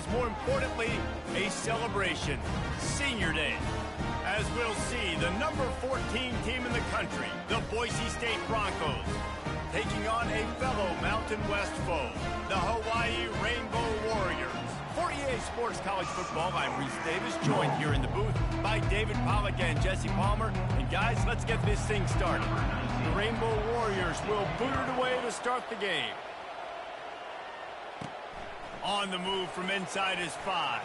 is more importantly a celebration. Senior Day. As we'll see, the number 14 team in the country, the Boise State Broncos, taking on a fellow Mountain West foe, the Hawaii Rainbow Warriors. For EA Sports College Football, I'm Reese Davis, joined here in the booth by David Pollack and Jesse Palmer. And guys, let's get this thing started. The Rainbow Warriors will boot it away to start the game. On the move from inside is 5.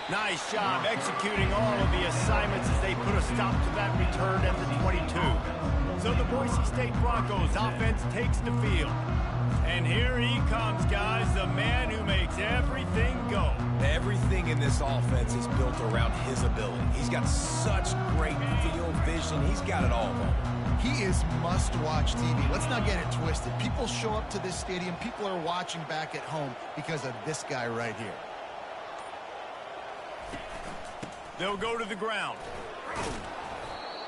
Nice job executing all of the assignments as they put a stop to that return at the 22. So the Boise State Broncos offense takes the field. And here he comes, guys, the man who makes everything go. Everything in this offense is built around his ability. He's got such great field vision. He's got it all. He is must-watch TV. Let's not get it twisted. People show up to this stadium. People are watching back at home because of this guy right here. They'll go to the ground.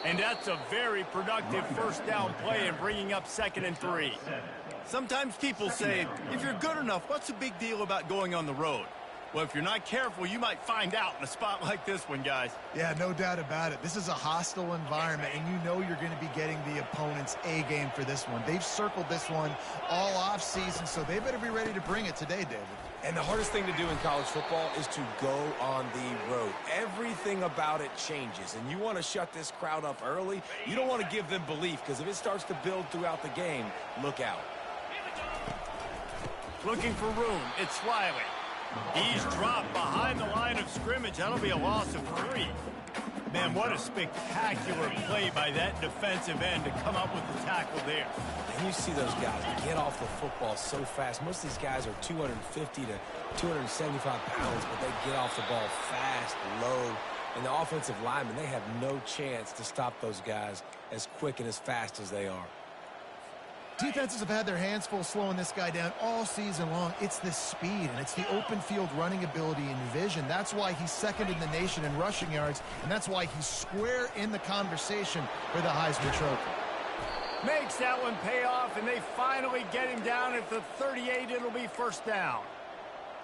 And that's a very productive first down play and bringing up 2nd and 3. Sometimes people say, if you're good enough, what's the big deal about going on the road? Well, if you're not careful, you might find out in a spot like this one, guys. Yeah, no doubt about it. This is a hostile environment, and you know you're going to be getting the opponent's A-game for this one. They've circled this one all offseason, so they better be ready to bring it today, David. And the hardest thing to do in college football is to go on the road. Everything about it changes, and you want to shut this crowd up early. You don't want to give them belief, because if it starts to build throughout the game, look out. Looking for room, it's Riley. He's dropped behind the line of scrimmage. That'll be a loss of 3. Man, what a spectacular play by that defensive end to come up with the tackle there. And you see those guys get off the football so fast. Most of these guys are 250 to 275 pounds, but they get off the ball fast, low. And the offensive linemen, they have no chance to stop those guys as quick and as fast as they are. Defenses have had their hands full slowing this guy down all season long. It's the speed, and it's the open field running ability and vision. That's why he's 2nd in the nation in rushing yards, and that's why he's square in the conversation for the Heisman Trophy. Makes that one pay off, and they finally get him down at the 38. It'll be first down.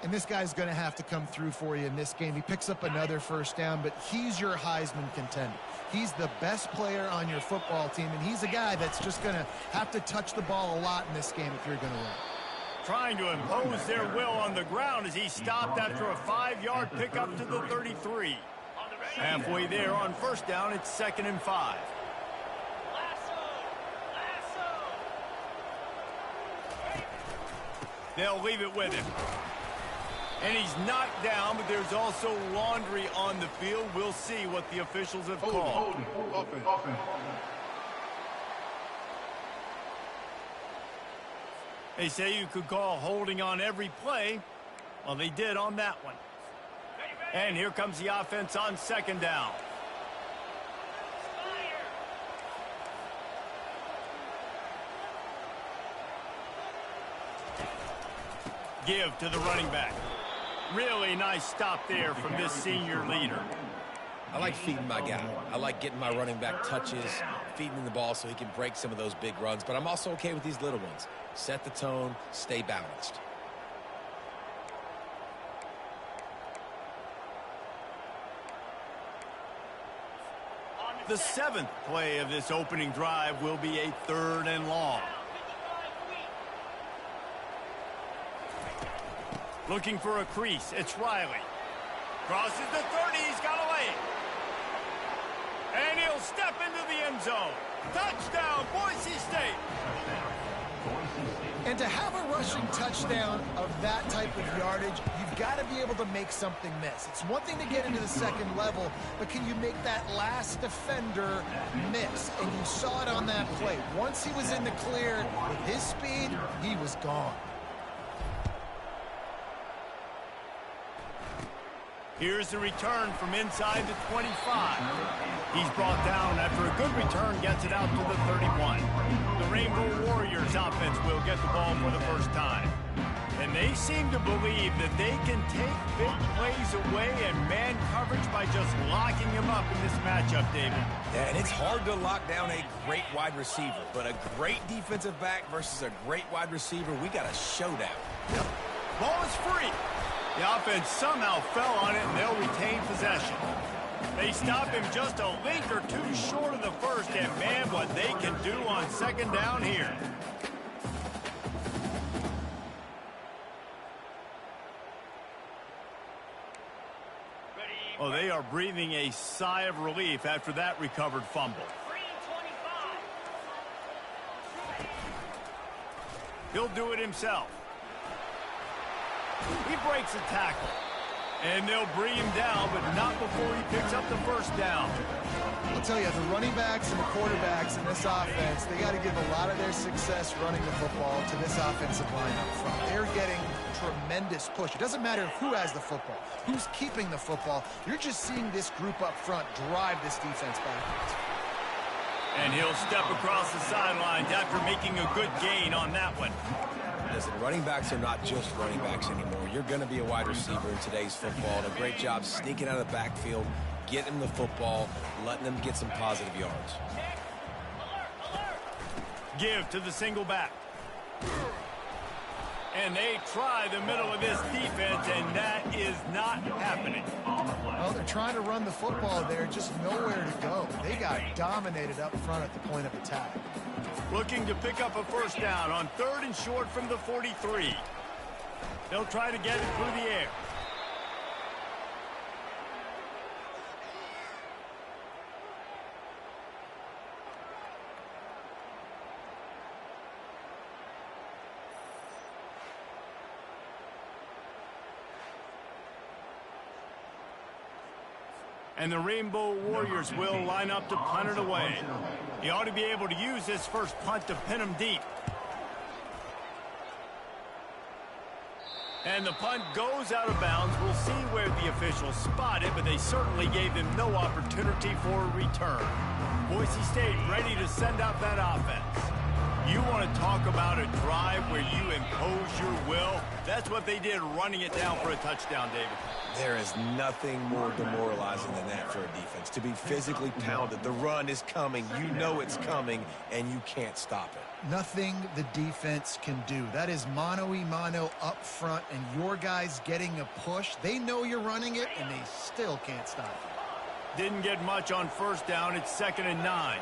And this guy's going to have to come through for you in this game. He picks up another first down, but he's your Heisman contender. He's the best player on your football team, and he's a guy that's just going to have to touch the ball a lot in this game if you're going to win. Trying to impose their will on the ground as he stopped after a 5-yard pickup to the 33. Halfway there on first down, it's 2nd and 5. They'll leave it with him. And he's knocked down, but there's also laundry on the field. We'll see what the officials have called. They say you could call holding on every play. Well, they did on that one. And here comes the offense on 2nd down. Give to the running back. Really nice stop there from this senior leader. I like feeding my guy. I like getting my running back touches, feeding him the ball so he can break some of those big runs. But I'm also okay with these little ones. Set the tone, stay balanced. The 7th play of this opening drive will be a 3rd and long. Looking for a crease, it's Riley. Crosses the 30, he's got a lane. And he'll step into the end zone. Touchdown, Boise State. And to have a rushing touchdown of that type of yardage, you've got to be able to make something miss. It's one thing to get into the 2nd level, but can you make that last defender miss? And you saw it on that play. Once he was in the clear, with his speed, he was gone. Here's the return from inside the 25. He's brought down after a good return, gets it out to the 31. The Rainbow Warriors offense will get the ball for the first time. And they seem to believe that they can take big plays away and man coverage by just locking him up in this matchup, David. Yeah, and it's hard to lock down a great wide receiver, but a great defensive back versus a great wide receiver, we got a showdown. Ball is free. The offense somehow fell on it, and they'll retain possession. They stop him just a link or two short of the first, and man, what they can do on second down here. Oh, they are breathing a sigh of relief after that recovered fumble. He'll do it himself. He breaks a tackle. And they'll bring him down, but not before he picks up the first down. I'll tell you, the running backs and the quarterbacks in this offense, they got to give a lot of their success running the football to this offensive line up front. They're getting tremendous push. It doesn't matter who has the football, who's keeping the football. You're just seeing this group up front drive this defense backwards. And he'll step across the sidelines after making a good gain on that one. Listen, running backs are not just running backs anymore. You're going to be a wide receiver in today's football. And a great job sneaking out of the backfield, getting them the football, letting them get some positive yards. Give to the single back. And they try the middle of this defense, and that is not happening. Well, they're trying to run the football there, just nowhere to go. They got dominated up front at the point of attack. Looking to pick up a first down on 3rd and short from the 43. They'll try to get it through the air. And the Rainbow Warriors will line up to punt it away. He ought to be able to use this first punt to pin him deep. And the punt goes out of bounds. We'll see where the officials spot it, but they certainly gave him no opportunity for a return. Boise State ready to send out that offense. You want to talk about a drive where you impose your will? That's what they did, running it down for a touchdown, David. There is nothing more demoralizing than that for a defense. To be physically pounded, the run is coming, you know it's coming, and you can't stop it. Nothing the defense can do. That is mano-a-mano up front, and your guys getting a push. They know you're running it, and they still can't stop it. Didn't get much on first down. It's 2nd and 9.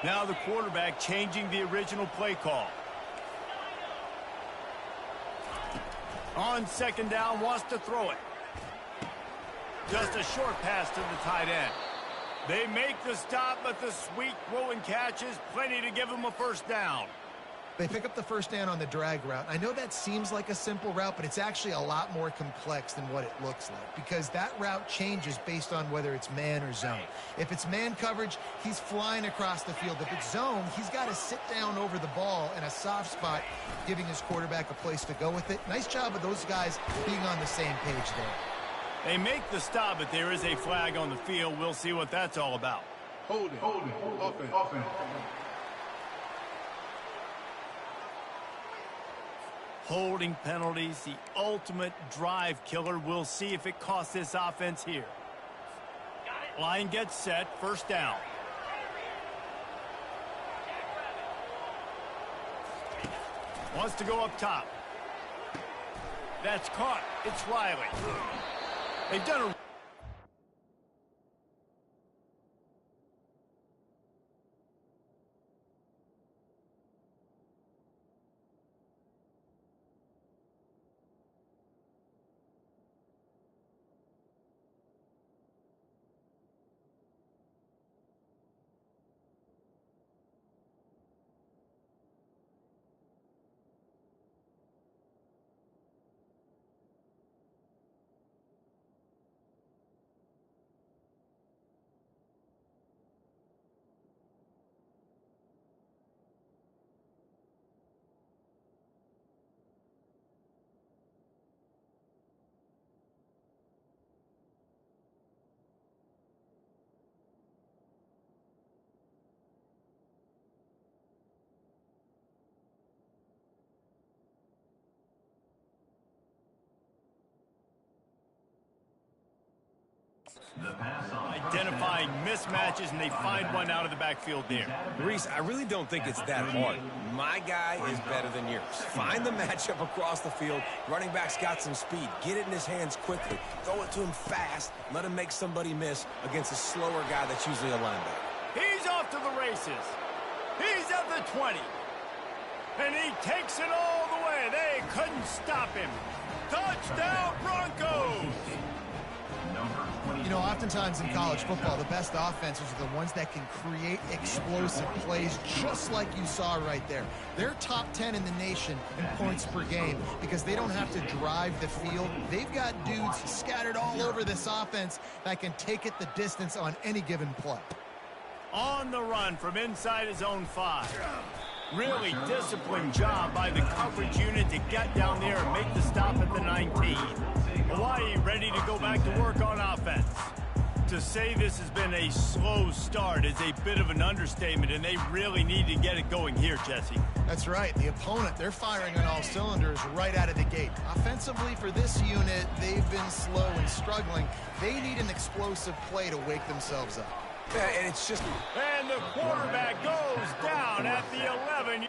Now the quarterback changing the original play call. On 2nd down, wants to throw it. Just a short pass to the tight end. They make the stop, but the sweet throw and catch is plenty to give them a first down. They pick up the first down on the drag route. I know that seems like a simple route, but it's actually a lot more complex than what it looks like, because that route changes based on whether it's man or zone. If it's man coverage, he's flying across the field. If it's zone, he's got to sit down over the ball in a soft spot, giving his quarterback a place to go with it. Nice job of those guys being on the same page there. They make the stop, but there is a flag on the field. We'll see what that's all about. Holding. Offense. Holding penalties, the ultimate drive killer. We'll see if it costs this offense here. Line gets set, first down. Wants to go up top. That's caught. It's Riley. They've done a Identifying mismatches, and they find one out of the backfield there. Reese, I really don't think it's that hard. My guy is better than yours. Find the matchup across the field. Running back's got some speed. Get it in his hands quickly. Throw it to him fast. Let him make somebody miss against a slower guy that's usually a linebacker. He's off to the races. He's at the 20. And he takes it all the way. They couldn't stop him. Touchdown, Broncos! You know, oftentimes in college football, the best offenses are the ones that can create explosive plays, just like you saw right there. They're top 10 in the nation in points per game because they don't have to drive the field. They've got dudes scattered all over this offense that can take it the distance on any given play. On the run from inside his own 5. Really disciplined job by the coverage unit to get down there and make the stop at the 19. Hawaii ready to go back to work on offense. To say this has been a slow start is a bit of an understatement, and they really need to get it going here, Jesse. That's right. The opponent, they're firing on all cylinders right out of the gate. Offensively, for this unit, they've been slow and struggling. They need an explosive play to wake themselves up. Yeah, and it's just... And the quarterback goes down at the 11.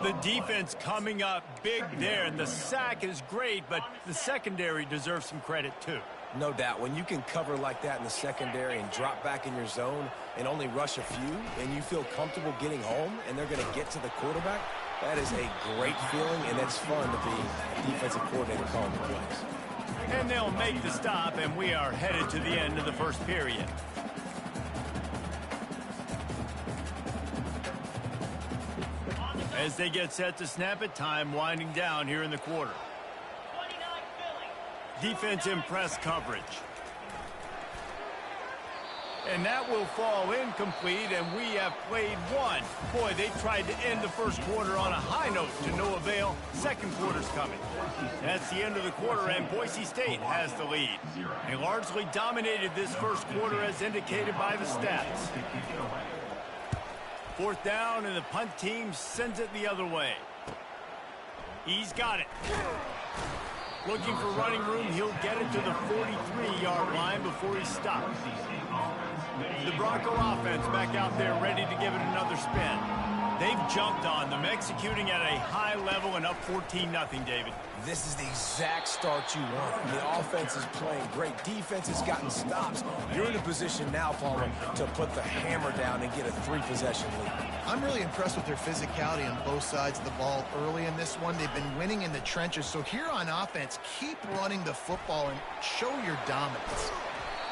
The defense coming up big there, and the sack is great, but the secondary deserves some credit too. No doubt. When you can cover like that in the secondary and drop back in your zone and only rush a few, and you feel comfortable getting home and they're going to get to the quarterback, that is a great feeling, and it's fun to be a defensive coordinator calling the plays. And they'll make the stop, and we are headed to the end of the first period. As they get set to snap it, time winding down here in the quarter. Defense in press coverage. And that will fall incomplete, and we have played one. Boy, they tried to end the first quarter on a high note to no avail. Second quarter's coming. That's the end of the quarter, and Boise State has the lead. They largely dominated this first quarter as indicated by the stats. Fourth down, and the punt team sends it the other way. He's got it. Looking for running room, he'll get it to the 43-yard line before he stops. The Bronco offense back out there ready to give it another spin. They've jumped on them, executing at a high level and up 14-0, David. This is the exact start you want. The offense is playing great. Defense has gotten stops. You're in a position now, Palmer, to put the hammer down and get a 3-possession lead. I'm really impressed with their physicality on both sides of the ball early in this one. They've been winning in the trenches. So here on offense, keep running the football and show your dominance.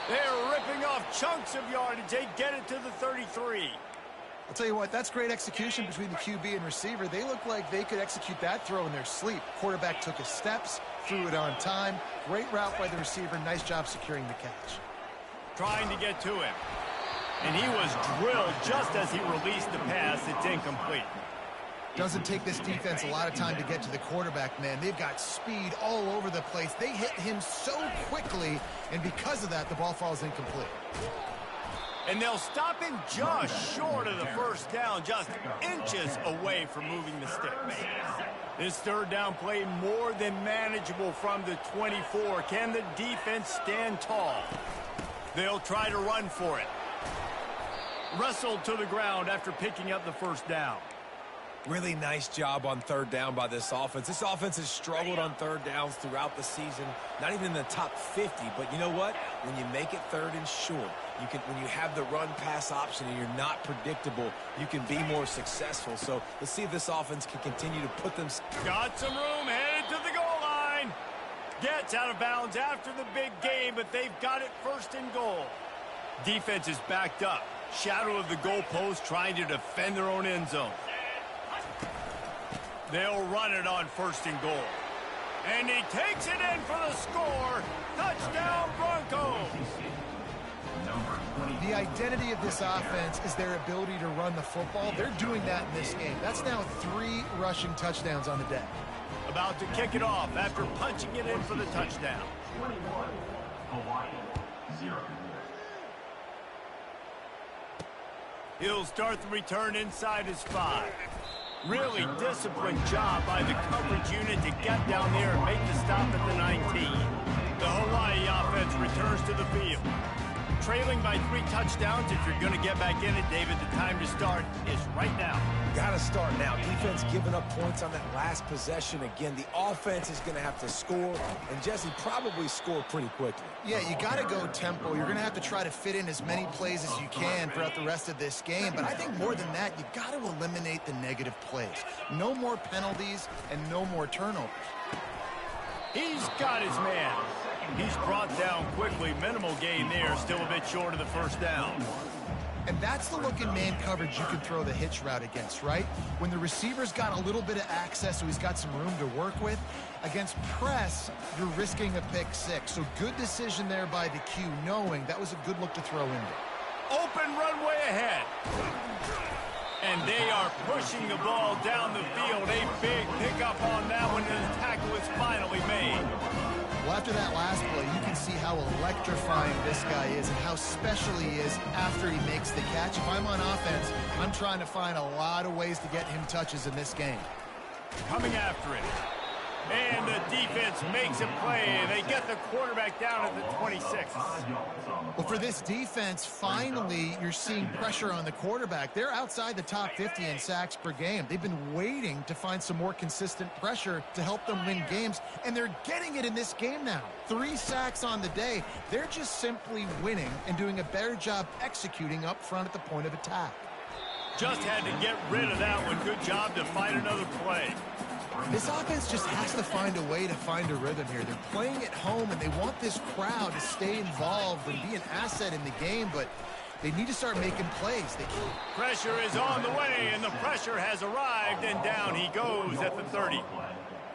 They're ripping off chunks of yardage. They get it to the 33. I'll tell you what, that's great execution between the QB and receiver. They look like they could execute that throw in their sleep. Quarterback took his steps, threw it on time. Great route by the receiver. Nice job securing the catch. Trying to get to him. And he was drilled just as he released the pass. It's incomplete. Doesn't take this defense a lot of time to get to the quarterback, man. They've got speed all over the place. They hit him so quickly, and because of that, the ball falls incomplete. And they'll stop him just short of the first down, just inches away from moving the sticks. This third down play more than manageable from the 24. Can the defense stand tall? They'll try to run for it. Wrestled to the ground after picking up the first down. Really nice job on third down by this offense. This offense has struggled on third downs throughout the season. Not even in the top 50, but you know what? When you make it third and short, when you have the run-pass option and you're not predictable, you can be more successful. So let's see if this offense can continue to put them. Got some room, headed to the goal line. Gets out of bounds after the big game, but they've got it first and goal. Defense is backed up. Shadow of the goalpost, trying to defend their own end zone. They'll run it on first and goal. And he takes it in for the score. Touchdown, Broncos. The identity of this offense is their ability to run the football. They're doing that in this game. That's now 3 rushing touchdowns on the day. About to kick it off after punching it in for the touchdown. 21, Hawaii, 0. He'll start the return inside his 5. Really disciplined job by the coverage unit to get down there and make the stop at the 19. The Hawaii offense returns to the field. Trailing by 3 touchdowns. If you're going to get back in it, David, the time to start is right now. Got to start now. Defense giving up points on that last possession. Again, the offense is going to have to score, and Jesse probably score pretty quickly. Yeah, you got to go tempo. You're going to have to try to fit in as many plays as you can throughout the rest of this game. But I think more than that, you've got to eliminate the negative plays. No more penalties and no more turnovers. He's got his man. He's brought down quickly. Minimal gain there. Still a bit short of the first down. And that's the look in man coverage you can throw the hitch route against, right? When the receiver's got a little bit of access, so he's got some room to work with. Against press, you're risking a pick 6. So good decision there by the Q, knowing that was a good look to throw into. Open runway ahead. And they are pushing the ball down the field. A big pickup on that one, and the tackle is finally made. Well, after that last play, you can see how electrifying this guy is and how special he is after he makes the catch. If I'm on offense, I'm trying to find a lot of ways to get him touches in this game. Coming after it. And the defense makes a play. They get the quarterback down at the 26. Well, for this defense, finally, you're seeing pressure on the quarterback. They're outside the top 50 in sacks per game. They've been waiting to find some more consistent pressure to help them win games, and they're getting it in this game now. 3 sacks on the day. They're just simply winning and doing a better job executing up front at the point of attack. Just had to get rid of that one. Good job to find another play. This offense just has to find a way to find a rhythm here. They're playing at home, and they want this crowd to stay involved and be an asset in the game, but they need to start making plays. Pressure is on the way, and the pressure has arrived, and down he goes at the 30.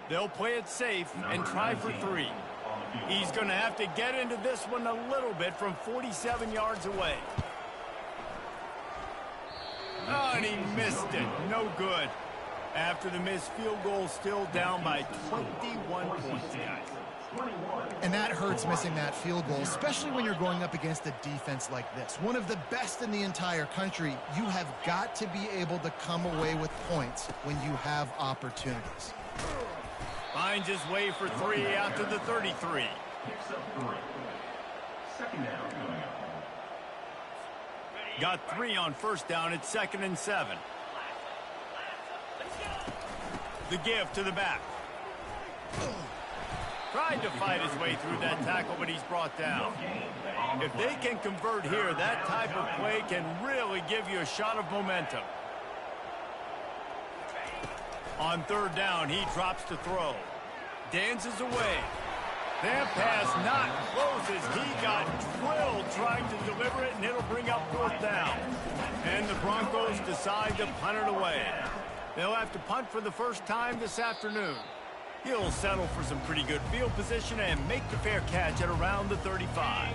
They'll play it safe and try for 3. He's going to have to get into this one a little bit from 47 yards away. Oh, and he missed it. No good. After the missed field goal, still down by 21 points, guys. And that hurts, missing that field goal, especially when you're going up against a defense like this. One of the best in the entire country. You have got to be able to come away with points when you have opportunities. Finds his way for 3 out to the 33. Picks up 3. Second down coming up. Got 3 on first down at 2nd and 7. The give to the back. Tried to fight his way through that tackle, but he's brought down. If they can convert here, that type of play can really give you a shot of momentum. On 3rd down, he drops to throw. Dances away. That pass not close as he got drilled trying to deliver it, and it'll bring up 4th down. And the Broncos decide to punt it away. They'll have to punt for the first time this afternoon. He'll settle for some pretty good field position and make the fair catch at around the 35.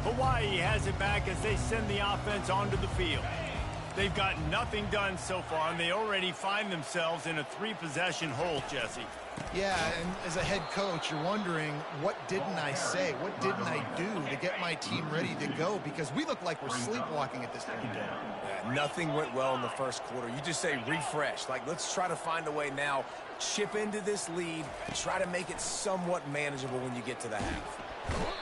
Hawaii has it back as they send the offense onto the field. They've got nothing done so far, and they already find themselves in a 3-possession hole, Jesse. Yeah, and as a head coach, you're wondering, what didn't I say? What didn't I do to get my team ready to go? Because we look like we're sleepwalking at this point. Yeah, nothing went well in the first quarter. You just say refresh. Like, let's try to find a way now, chip into this lead, try to make it somewhat manageable when you get to the half.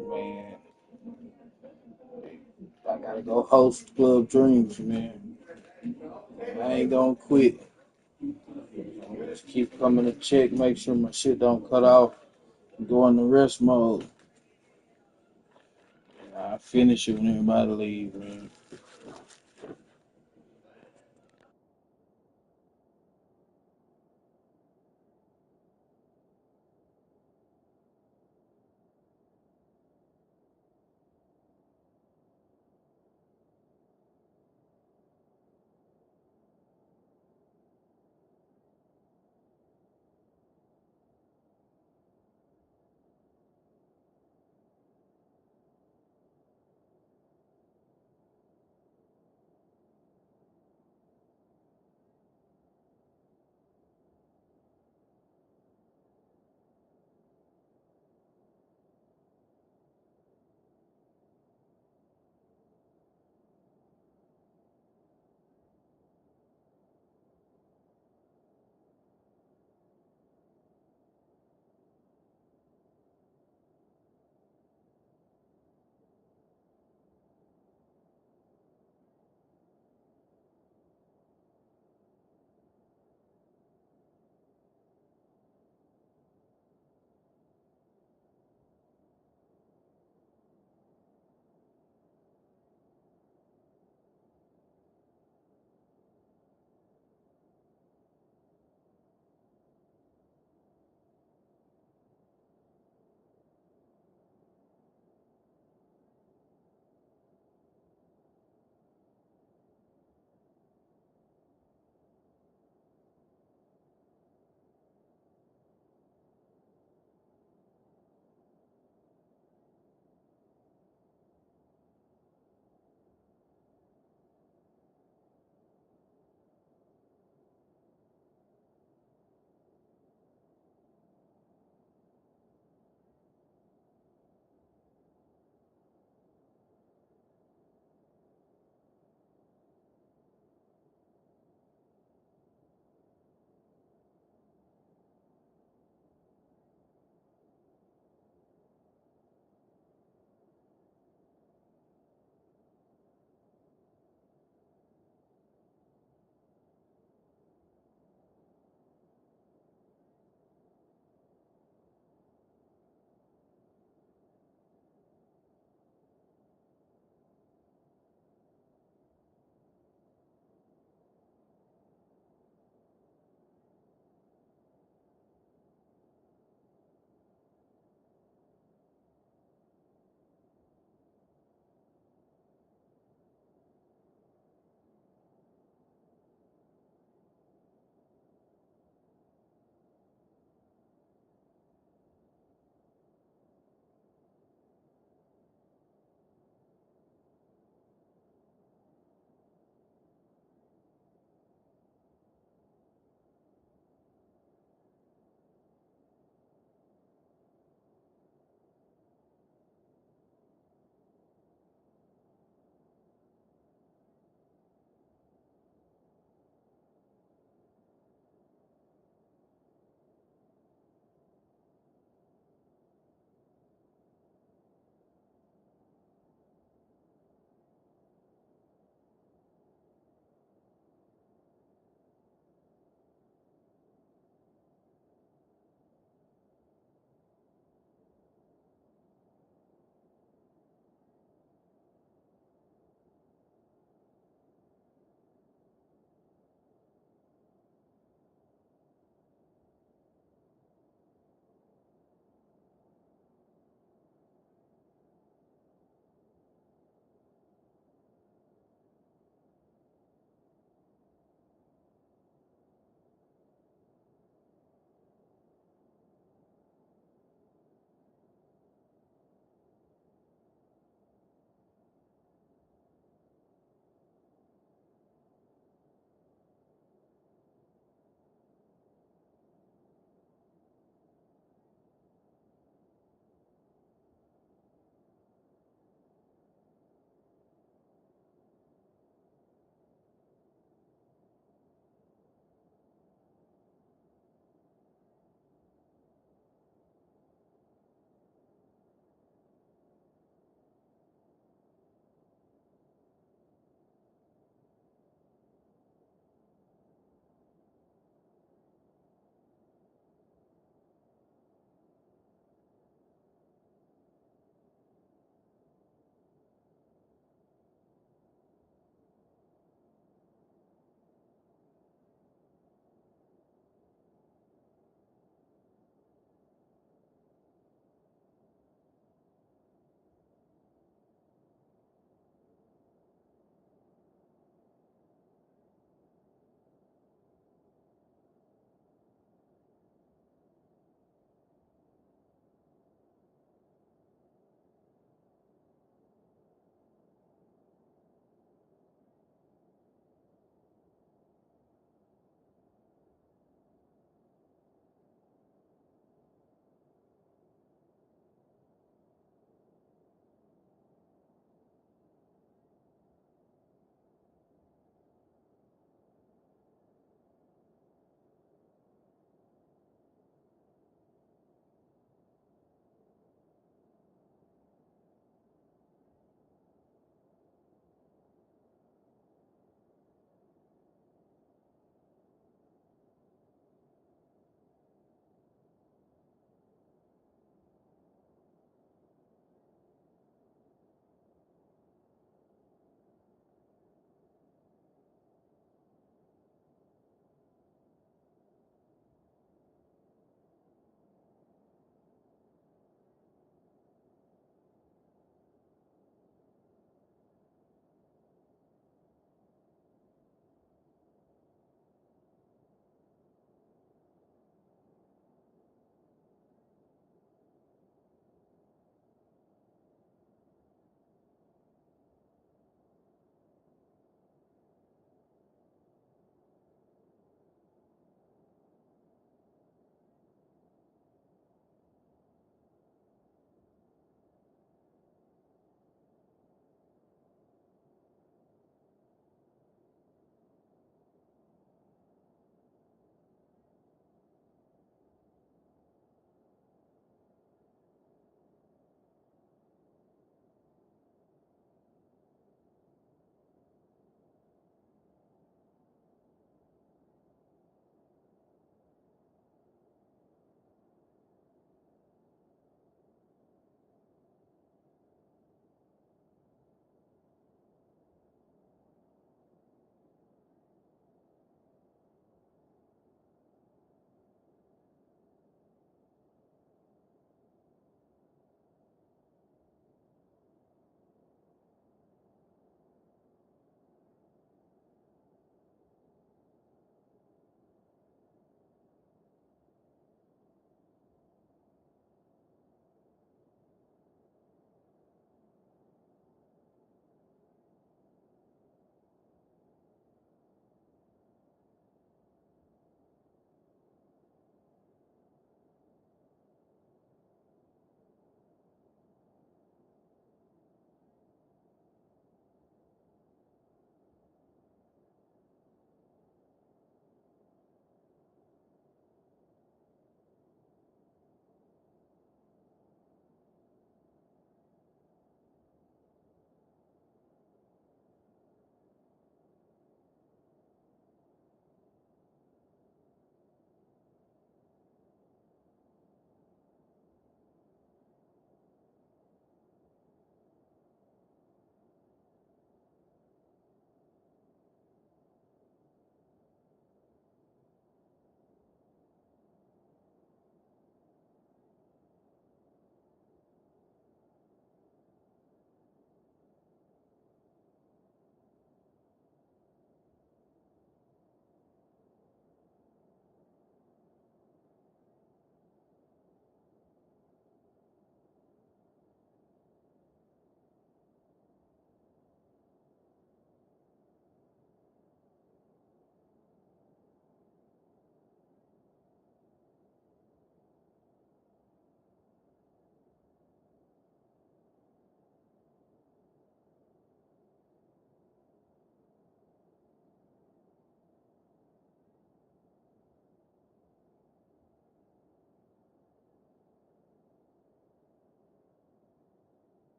Man, I gotta go host Club Dreams, man. I ain't gonna quit. Just keep coming to check, make sure my shit don't cut off, go in the rest mode. I finish it when everybody leave, man.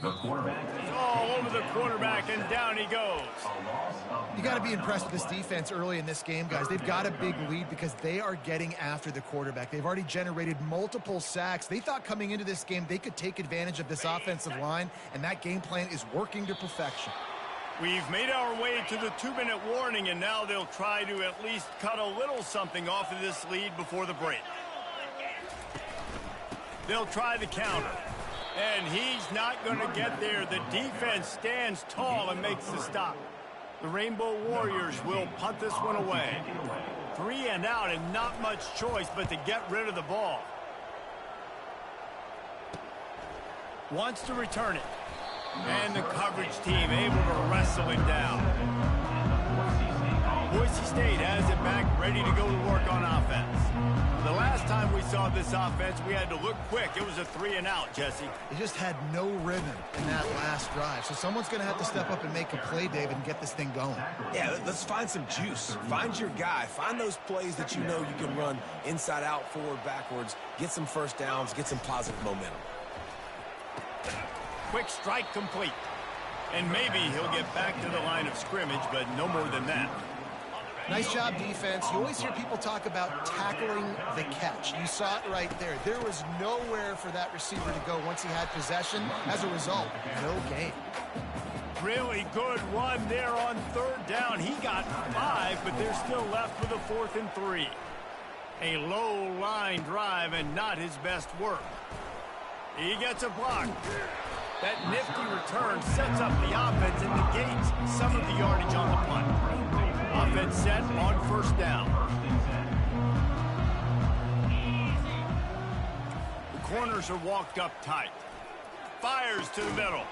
The quarterback. All over the quarterback, and down he goes. You got to be impressed with this defense early in this game, guys. They've got a big lead because they are getting after the quarterback. They've already generated multiple sacks. They thought coming into this game they could take advantage of this offensive line, and that game plan is working to perfection. We've made our way to the 2-minute warning, and now they'll try to at least cut a little something off of this lead before the break. They'll try the counter. And he's not going to get there. The defense stands tall and makes the stop. The Rainbow Warriors will punt this one away. 3 and out, and not much choice but to get rid of the ball. Wants to return it. And the coverage team able to wrestle him down. Boise State has it back, ready to go to work on offense. The last time we saw this offense, we had to look quick. It was a 3 and out, Jesse. They just had no rhythm in that last drive. So someone's going to have to step up and make a play, David, and get this thing going. Yeah, let's find some juice. Find your guy. Find those plays that you know you can run inside out, forward, backwards. Get some first downs. Get some positive momentum. Quick strike complete. And maybe he'll get back to the line of scrimmage, but no more than that. Nice job, defense. You always hear people talk about tackling the catch. You saw it right there. There was nowhere for that receiver to go once he had possession. As a result, no gain. Really good run there on 3rd down. He got 5, but they're still left with a 4th and 3. A low line drive and not his best work. He gets a block. That nifty return sets up the offense and negates some of the yardage on the punt. Offense set on 1st down. The corners are walked up tight. Fires to the middle.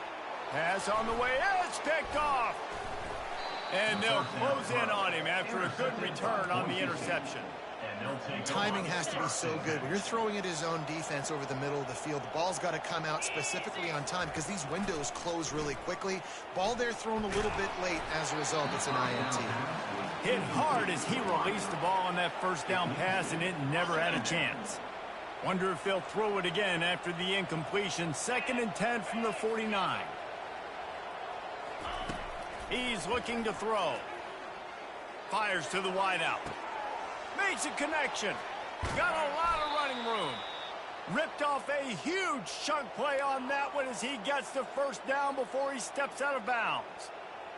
Pass on the way. It's picked off. And they'll close in on him after a good return on the interception. Timing has to be so good. When you're throwing at his own defense over the middle of the field, the ball's got to come out specifically on time because these windows close really quickly. Ball there thrown a little bit late. As a result, it's an INT. Hit hard as he released the ball on that 1st down pass, and it never had a chance. Wonder if they'll throw it again after the incompletion. 2nd and 10 from the 49. He's looking to throw. Fires to the wideout. Makes a connection. Got a lot of running room. Ripped off a huge chunk play on that one as he gets the 1st down before he steps out of bounds.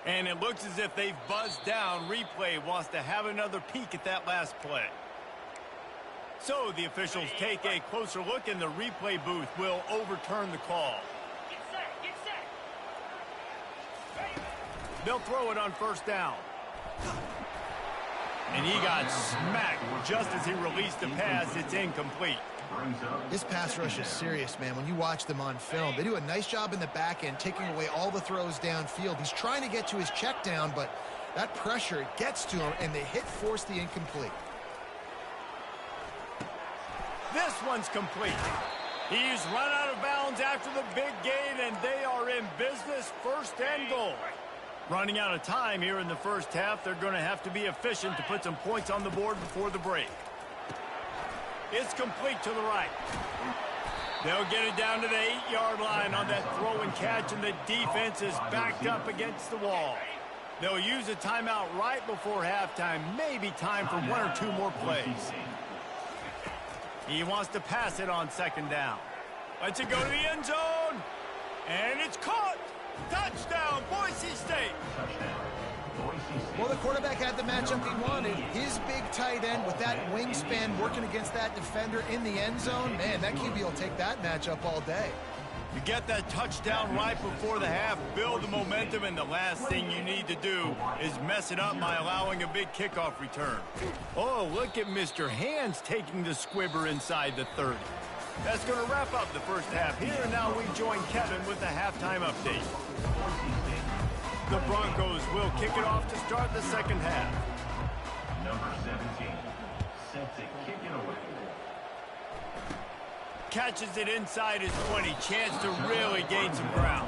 And it looks as if they've buzzed down. Replay wants to have another peek at that last play. So the officials take a closer look, and the replay booth will overturn the call. Get set. They'll throw it on 1st down. And he got smacked just as he released the pass. It's incomplete. This pass rush is serious, man. When you watch them on film, they do a nice job in the back end, taking away all the throws downfield. He's trying to get to his check down, but that pressure gets to him, and the hit forced the incomplete. This one's complete. He's run out of bounds after the big gain, and they are in business. 1st and goal. Running out of time here in the 1st half. They're going to have to be efficient to put some points on the board before the break. It's complete to the right. They'll get it down to the 8-yard line on that throw and catch, and the defense is backed up against the wall. They'll use a timeout right before halftime. Maybe time for 1 or 2 more plays. He wants to pass it on 2nd down. Lets it go to the end zone. And it's caught. Touchdown, Boise State. Well, the quarterback had the matchup he wanted. His big tight end with that wingspan working against that defender in the end zone. Man, that QB will take that matchup all day. You get that touchdown right before the half, build the momentum, and the last thing you need to do is mess it up by allowing a big kickoff return. Oh, look at Mr. Hands taking the squibber inside the 30. That's going to wrap up the 1st half here, and now we join Kevin with the halftime update. The Broncos will kick it off to start the 2nd half. Number 17, set to kick it away. Catches it inside his 20. Chance to really gain some ground.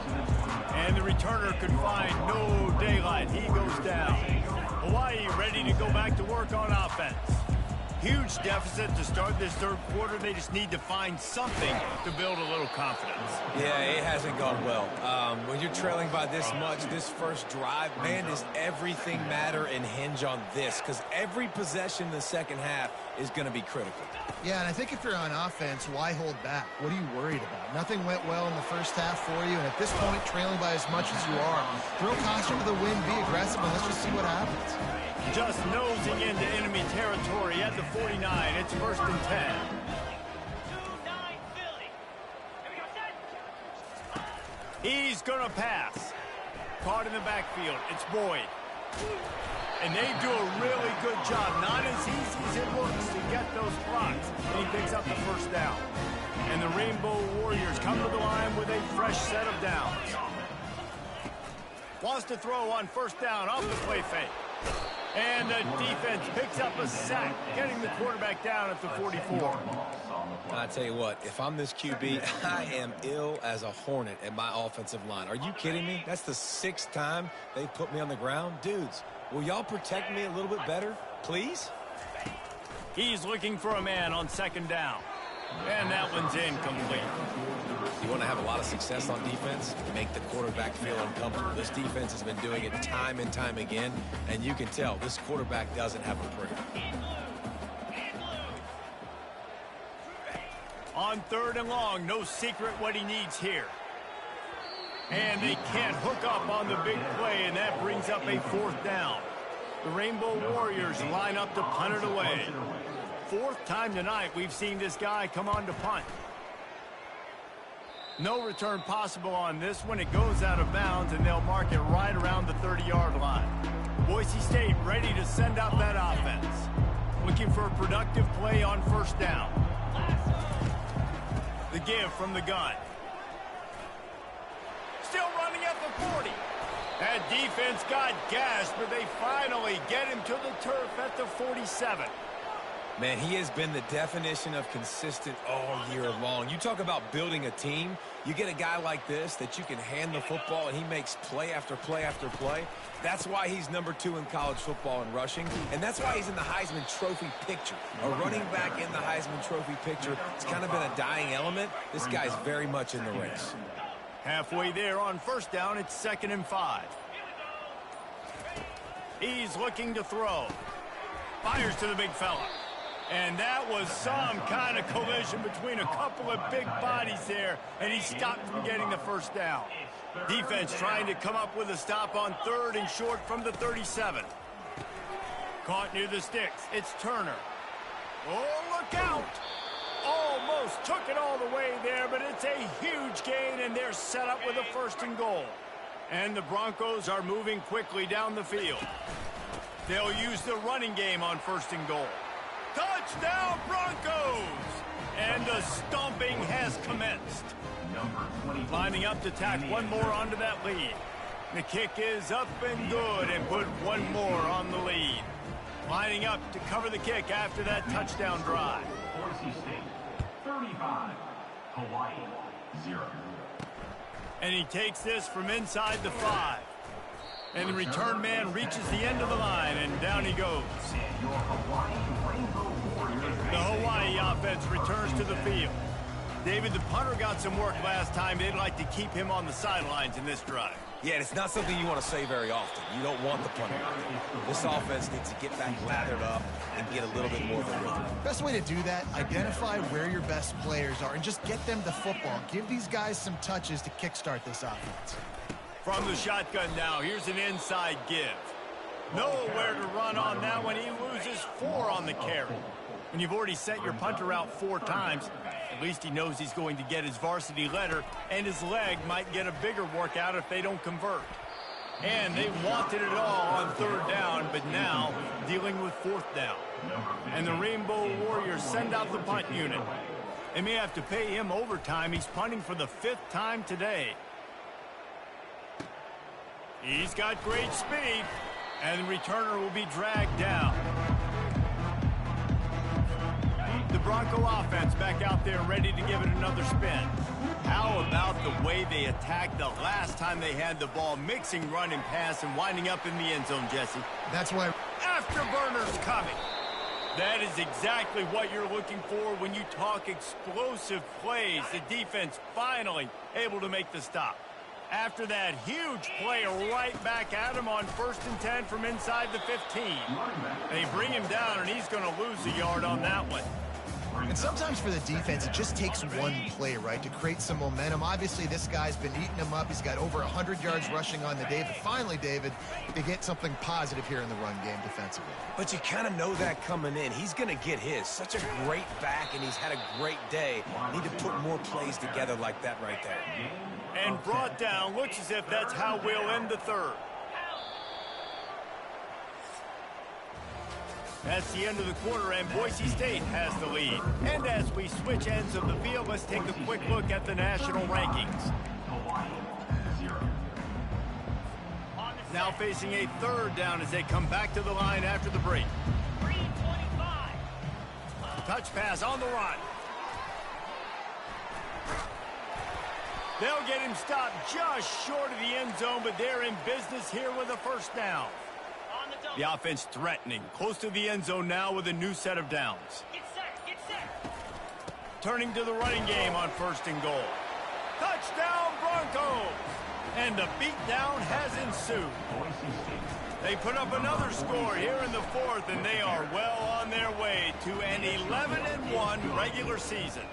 And the returner could find no daylight. He goes down. Hawaii ready to go back to work on offense. Huge deficit to start this third quarter. They just need to find something to build a little confidence. Yeah, it hasn't gone well. When you're trailing by this much, this first drive, man, does everything matter and hinge on this? Because every possession in the second half is going to be critical. Yeah, and I think if you're on offense, why hold back? What are you worried about? Nothing went well in the first half for you, and at this point, trailing by as much as you are, throw caution to the wind, be aggressive, and let's just see what happens. Just nosing into enemy territory at the 49. It's 1st and 10. He's going to pass. Caught in the backfield. It's Boyd. And they do a really good job. Not as easy as it looks to get those blocks. And he picks up the first down. And the Rainbow Warriors come to the line with a fresh set of downs. Wants to throw on 1st down off the play fake. And the defense picks up a sack, getting the quarterback down at the 44. I tell you what, if I'm this QB, I am ill as a hornet at my offensive line. Are you kidding me? That's the 6th time they've put me on the ground. Dudes, will y'all protect me a little bit better, please? He's looking for a man on 2nd down. And that one's incomplete. You want to have a lot of success on defense? Make the quarterback feel uncomfortable. This defense has been doing it time and time again, and you can tell this quarterback doesn't have a prayer. On 3rd and long, no secret what he needs here. And they can't hook up on the big play, and that brings up a 4th down. The Rainbow Warriors line up to punt it away. 4th time tonight we've seen this guy come on to punt. No return possible on this one. It goes out of bounds, and they'll mark it right around the 30-yard line. Boise State ready to send out that offense. Looking for a productive play on 1st down. The give from the gun. Still running at the 40. That defense got gashed, but they finally get him to the turf at the 47. Man, he has been the definition of consistent all year long. You talk about building a team. You get a guy like this that you can hand the football, and he makes play after play after play. That's why he's number 2 in college football in rushing, and that's why he's in the Heisman Trophy picture. A running back in the Heisman Trophy picture. It's kind of been a dying element. This guy's very much in the race. Halfway there on 1st down, it's 2nd and 5. He's looking to throw. Fires to the big fella. And that was some kind of collision between a couple of big bodies there, and he stopped from getting the 1st down. Defense trying to come up with a stop on 3rd and short from the 37. Caught near the sticks. It's Turner. Oh, look out! Almost took it all the way there, but it's a huge gain, and they're set up with a 1st and goal. And the Broncos are moving quickly down the field. They'll use the running game on 1st and goal. Touchdown, Broncos! And the stomping has commenced. Lining up to tack one more onto that lead. The kick is up and good, and put one more on the lead. Lining up to cover the kick after that touchdown drive. Boise State, 35. Hawaii, 0. And he takes this from inside the 5. And the return man reaches the end of the line, and down he goes. The Hawaii offense returns to the field. David, the punter got some work last time. They'd like to keep him on the sidelines in this drive. Yeah, it's not something you want to say very often. You don't want the punter. This offense needs to get back lathered up and get a little bit more of a rhythm. Best way to do that, identify where your best players are and just get them the football. Give these guys some touches to kickstart this offense. From the shotgun now, here's an inside give. Nowhere to run on that one. He loses 4 on the carry. When you've already sent your punter out 4 times, at least he knows he's going to get his varsity letter, and his leg might get a bigger workout if they don't convert. And they wanted it all on 3rd down, but now dealing with 4th down. And the Rainbow Warriors send out the punt unit. They may have to pay him overtime. He's punting for the 5th time today. He's got great speed, and the returner will be dragged down. The Bronco offense back out there ready to give it another spin. How about the way they attacked the last time they had the ball, mixing run and pass and winding up in the end zone, Jesse? That's why Afterburners coming. That is exactly what you're looking for when you talk explosive plays. The defense finally able to make the stop. After that huge play, right back at him on 1st and 10 from inside the 15. They bring him down, and he's going to lose a yard on that one. And sometimes for the defense, it just takes one play, right, to create some momentum. Obviously, this guy's been eating him up. He's got over 100 yards rushing on the day. But finally, David, they get something positive here in the run game defensively. But you kind of know that coming in. He's going to get his. Such a great back, and he's had a great day. Need to put more plays together like that right there. And brought down. Looks as if that's how we'll end the third. That's the end of the quarter, and Boise State has the lead. And as we switch ends of the field, let's take a quick look at the national rankings. Now facing a 3rd down as they come back to the line after the break. Touch pass on the run. They'll get him stopped just short of the end zone, but they're in business here with a 1st down. The offense threatening, close to the end zone now with a new set of downs. Get set. Turning to the running game on 1st and goal. Touchdown Broncos! And the beatdown has ensued. They put up another score here in the 4th, and they are well on their way to an 11-1 regular season.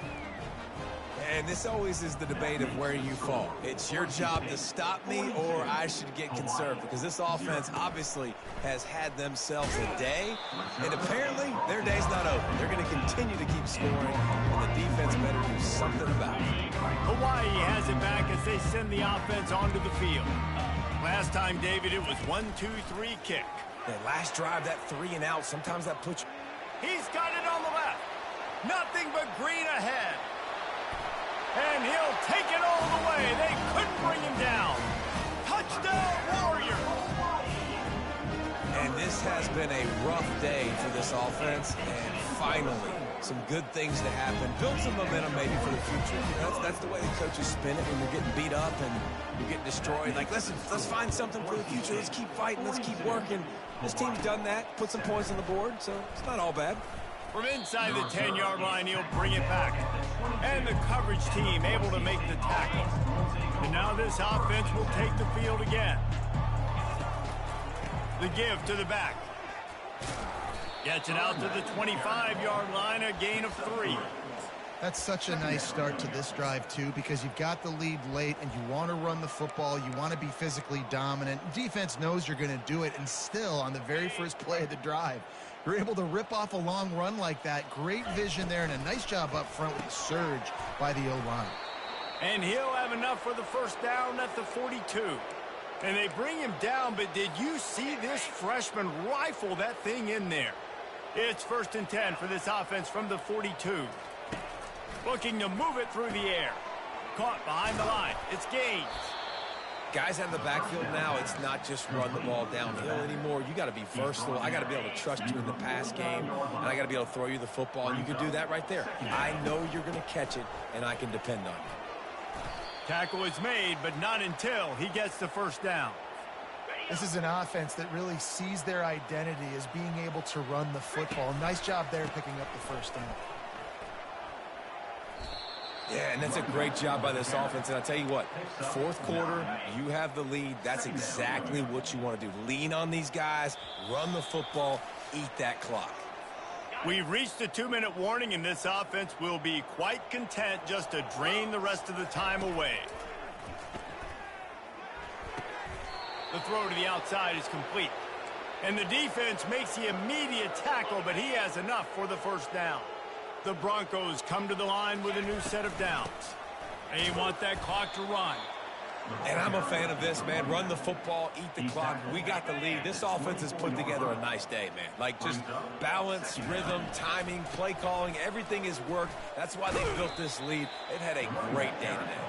And this always is the debate of where you fall. It's your job to stop me, or I should get conservative, because this offense obviously has had themselves a day, and apparently their day's not over. They're going to continue to keep scoring, and the defense better do something about it. Hawaii has it back as they send the offense onto the field. Last time, David, it was 1-2-3 kick. That last drive, that 3 and out, sometimes that puts you... He's got it on the left. Nothing but green ahead. And he'll take it all the way. They couldn't bring him down. Touchdown, Warriors! And this has been a rough day for this offense, and finally, some good things to happen. Build some momentum maybe for the future. You know, that's the way the coaches spin it when you're getting beat up and you're getting destroyed. Like, listen, let's find something for the future. Let's keep fighting. Let's keep working. This team's done that, put some points on the board, so it's not all bad. From inside the 10-yard line, he'll bring it back. And the coverage team able to make the tackle. And now this offense will take the field again. The give to the back. Gets it out to the 25-yard line, a gain of 3. That's such a nice start to this drive, too, because you've got the lead late and you want to run the football. You want to be physically dominant. Defense knows you're going to do it, and still, on the very first play of the drive, you're able to rip off a long run like that. Great vision there, and a nice job up front with the surge by the O-line. And he'll have enough for the 1st down at the 42. And they bring him down, but did you see this freshman rifle that thing in there? It's 1st and 10 for this offense from the 42. Looking to move it through the air. Caught behind the line. It's Gaines. Guys out of the backfield now, it's not just run the ball downhill anymore. You got to be versatile. I got to be able to trust you in the pass game, and I got to be able to throw you the football, and you can do that right there. I know you're going to catch it, and I can depend on you. Tackle is made, but not until he gets the 1st down. This is an offense that really sees their identity as being able to run the football. Nice job there picking up the 1st down. Yeah, and that's a great job by this offense. And I'll tell you what, 4th quarter, you have the lead. That's exactly what you want to do. Lean on these guys, run the football, eat that clock. We've reached the 2-minute warning, and this offense will be quite content just to drain the rest of the time away. The throw to the outside is complete. And the defense makes the immediate tackle, but he has enough for the 1st down. The Broncos come to the line with a new set of downs. They want that clock to run. And I'm a fan of this, man. Run the football, eat the clock. We got the lead. This offense has put together a nice day, man. Like, just balance, rhythm, timing, play calling, everything has worked. That's why they built this lead. They've had a great day today.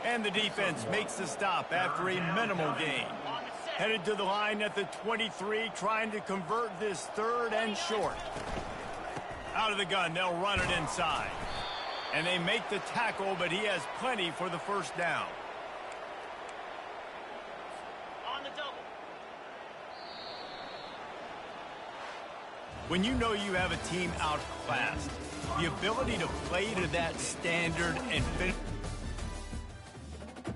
And the defense makes the stop after a minimal gain. Headed to the line at the 23, trying to convert this 3rd and short. Out of the gun, they'll run it inside. And they make the tackle, but he has plenty for the 1st down. On the double. When you know you have a team outclassed, the ability to play to that standard and finish